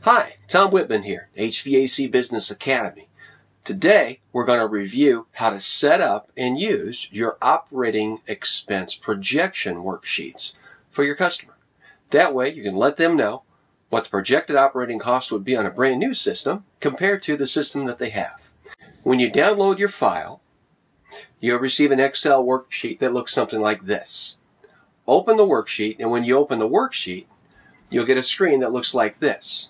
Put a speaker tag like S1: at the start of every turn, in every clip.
S1: Hi, Tom Whitman here, HVAC Business Academy. Today, we're going to review how to set up and use your operating expense projection worksheets for your customer. That way, you can let them know what the projected operating cost would be on a brand new system compared to the system that they have. When you download your file, you'll receive an Excel worksheet that looks something like this. Open the worksheet, and when you open the worksheet, you'll get a screen that looks like this.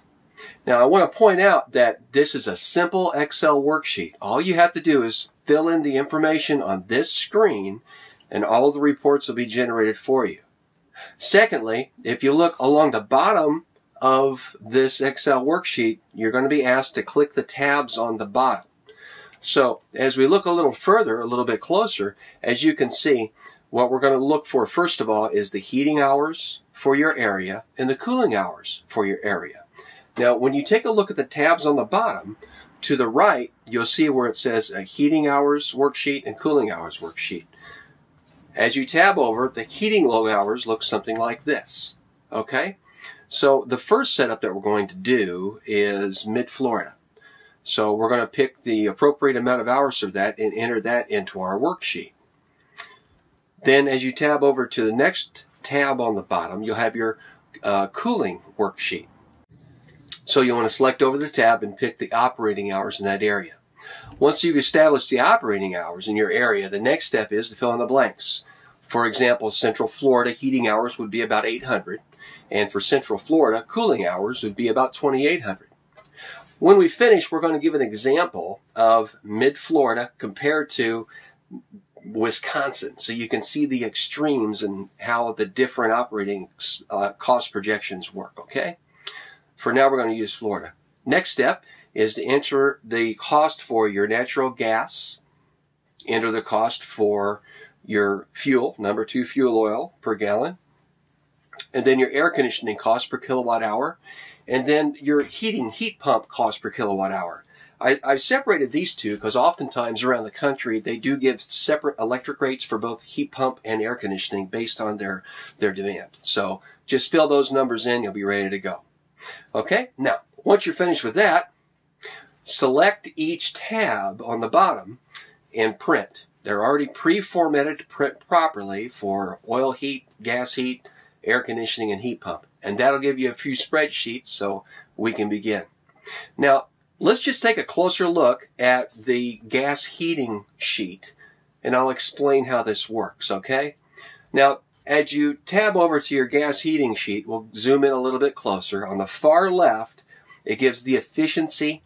S1: Now, I want to point out that this is a simple Excel worksheet. All you have to do is fill in the information on this screen, and all of the reports will be generated for you. Secondly, if you look along the bottom of this Excel worksheet, you're going to be asked to click the tabs on the bottom. So, as we look a little further, a little bit closer, as you can see, what we're going to look for, first of all, is the heating hours for your area and the cooling hours for your area. Now, when you take a look at the tabs on the bottom, to the right, you'll see where it says a heating hours worksheet and cooling hours worksheet. As you tab over, the heating load hours look something like this. Okay? So the first setup that we're going to do is Mid-Florida. So we're going to pick the appropriate amount of hours for that and enter that into our worksheet. Then as you tab over to the next tab on the bottom, you'll have your cooling worksheet. So you want to select over the tab and pick the operating hours in that area. Once you've established the operating hours in your area, the next step is to fill in the blanks. For example, Central Florida heating hours would be about 800, and for Central Florida, cooling hours would be about 2,800. When we finish, we're going to give an example of Mid-Florida compared to Wisconsin, so you can see the extremes and how the different operating cost projections work, okay? For now, we're going to use Florida. Next step is to enter the cost for your natural gas, enter the cost for your fuel, number 2 fuel oil per gallon, and then your air conditioning cost per kilowatt hour, and then your heat pump cost per kilowatt hour. I've separated these two because oftentimes around the country they do give separate electric rates for both heat pump and air conditioning based on their demand. So just fill those numbers in, you'll be ready to go. Okay, now once you're finished with that, select each tab on the bottom and print. They're already pre-formatted to print properly for oil heat, gas heat, air conditioning, and heat pump. And that'll give you a few spreadsheets so we can begin. Now, let's just take a closer look at the gas heating sheet, and I'll explain how this works, okay? Now, as you tab over to your gas heating sheet, we'll zoom in a little bit closer. On the far left, it gives the efficiency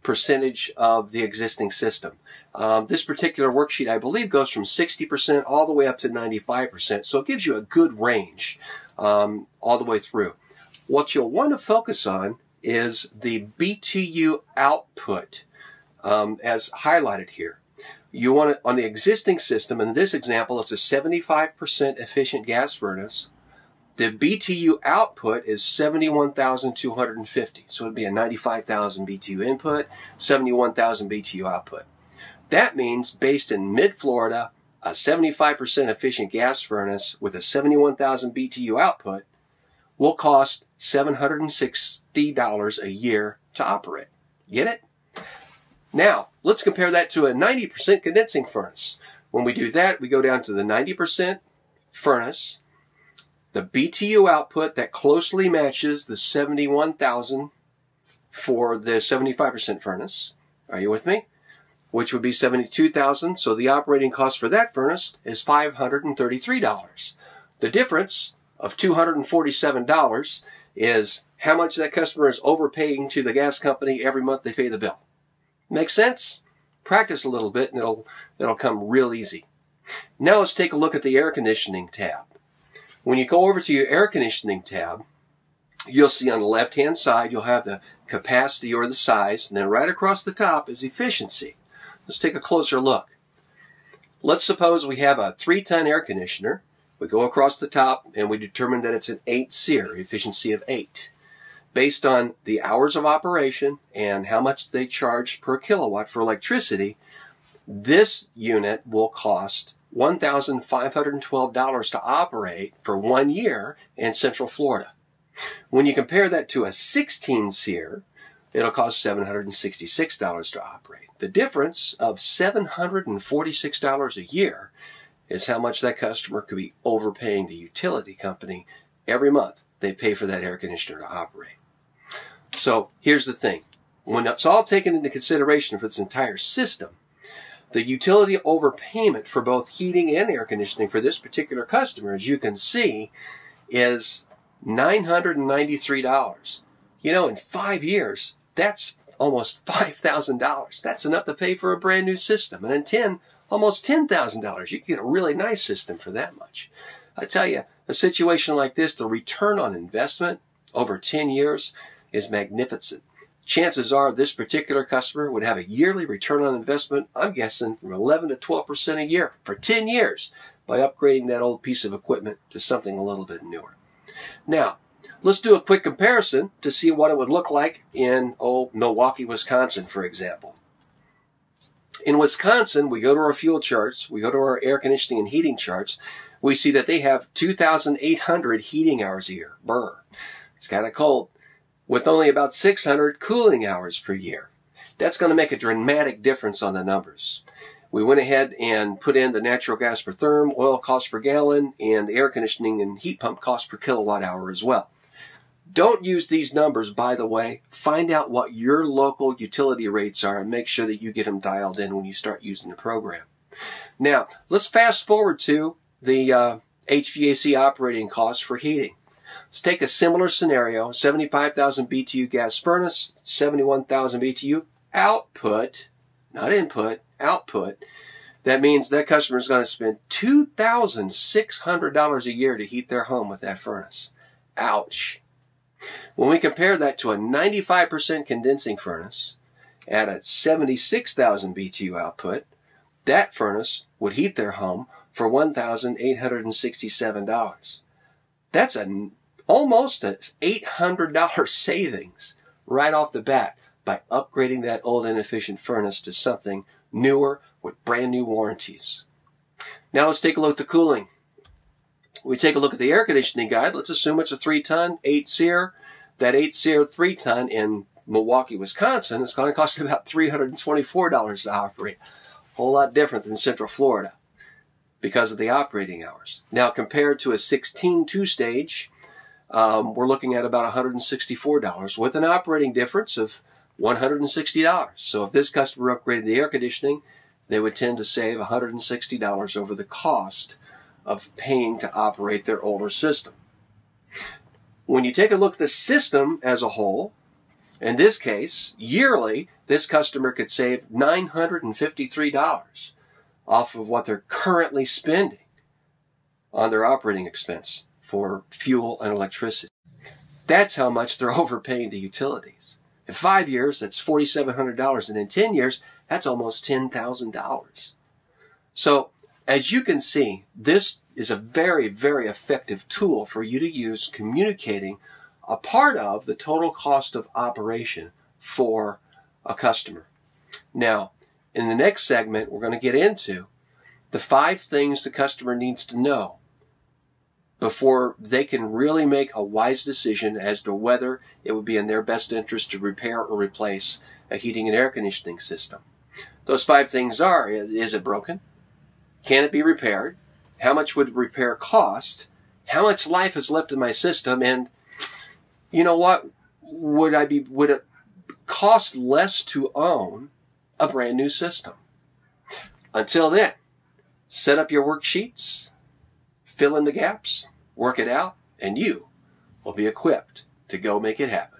S1: percentage of the existing system. This particular worksheet, I believe, goes from 60% all the way up to 95%, so it gives you a good range all the way through. What you'll want to focus on is the BTU output as highlighted here. You want it on the existing system. In this example, it's a 75% efficient gas furnace. The BTU output is 71,250. So it would be a 95,000 BTU input, 71,000 BTU output. That means based in Mid-Florida, a 75% efficient gas furnace with a 71,000 BTU output will cost $760 a year to operate. Get it? Now, let's compare that to a 90% condensing furnace. When we do that, we go down to the 90% furnace, the BTU output that closely matches the 71,000 for the 75% furnace. Are you with me? Which would be 72,000. So the operating cost for that furnace is $533. The difference of $247 is how much that customer is overpaying to the gas company every month they pay the bill. Make sense? Practice a little bit and it'll come real easy. Now let's take a look at the air conditioning tab. When you go over to your air conditioning tab, you'll see on the left-hand side you'll have the capacity or the size, and then right across the top is efficiency. Let's take a closer look. Let's suppose we have a 3-ton air conditioner. We go across the top and we determine that it's an 8 SEER, efficiency of 8. Based on the hours of operation and how much they charge per kilowatt for electricity, this unit will cost $1,512 to operate for 1 year in Central Florida. When you compare that to a 16 SEER, it'll cost $766 to operate. The difference of $746 a year is how much that customer could be overpaying the utility company every month they pay for that air conditioner to operate. So here's the thing. When it's all taken into consideration for this entire system, the utility overpayment for both heating and air conditioning for this particular customer, as you can see, is $993. You know, in 5 years, that's almost $5,000. That's enough to pay for a brand new system. And in 10, almost $10,000. You can get a really nice system for that much. I tell you, a situation like this, the return on investment over 10 years is magnificent. Chances are this particular customer would have a yearly return on investment, I'm guessing, from 11 to 12% a year for 10 years by upgrading that old piece of equipment to something a little bit newer. Now, let's do a quick comparison to see what it would look like in, Milwaukee, Wisconsin, for example. In Wisconsin, we go to our fuel charts, we go to our air conditioning and heating charts, we see that they have 2,800 heating hours a year. Brr. It's kind of cold. With only about 600 cooling hours per year. That's going to make a dramatic difference on the numbers. We went ahead and put in the natural gas per therm, oil cost per gallon, and the air conditioning and heat pump cost per kilowatt hour as well. Don't use these numbers, by the way. Find out what your local utility rates are and make sure that you get them dialed in when you start using the program. Now, let's fast forward to the HVAC operating costs for heating. Let's take a similar scenario, 75,000 BTU gas furnace, 71,000 BTU output, not input, output. That means that customer is going to spend $2,600 a year to heat their home with that furnace. Ouch. When we compare that to a 95% condensing furnace at a 76,000 BTU output, that furnace would heat their home for $1,867. That's almost an $800 savings right off the bat by upgrading that old inefficient furnace to something newer with brand new warranties. Now let's take a look at the cooling. We take a look at the air conditioning guide. Let's assume it's a 3-ton, 8 SEER. That 8 SEER 3-ton in Milwaukee, Wisconsin is going to cost about $324 to operate. A whole lot different than Central Florida because of the operating hours. Now compared to a 16 2-stage, we're looking at about $164 with an operating difference of $160. So if this customer upgraded the air conditioning, they would tend to save $160 over the cost of paying to operate their older system. When you take a look at the system as a whole, in this case, yearly, this customer could save $953 off of what they're currently spending on their operating expense for fuel and electricity. That's how much they're overpaying the utilities. In 5 years, that's $4,700, and in 10 years, that's almost $10,000. So, as you can see, this is a very, very effective tool for you to use communicating a part of the total cost of operation for a customer. Now, in the next segment, we're going to get into the 5 things the customer needs to know before they can really make a wise decision as to whether it would be in their best interest to repair or replace a heating and air conditioning system. Those 5 things are, is it broken? Can it be repaired? How much would repair cost? How much life is left in my system? And you know what? Would it cost less to own a brand new system? Until then, set up your worksheets, fill in the gaps, work it out, and you will be equipped to go make it happen.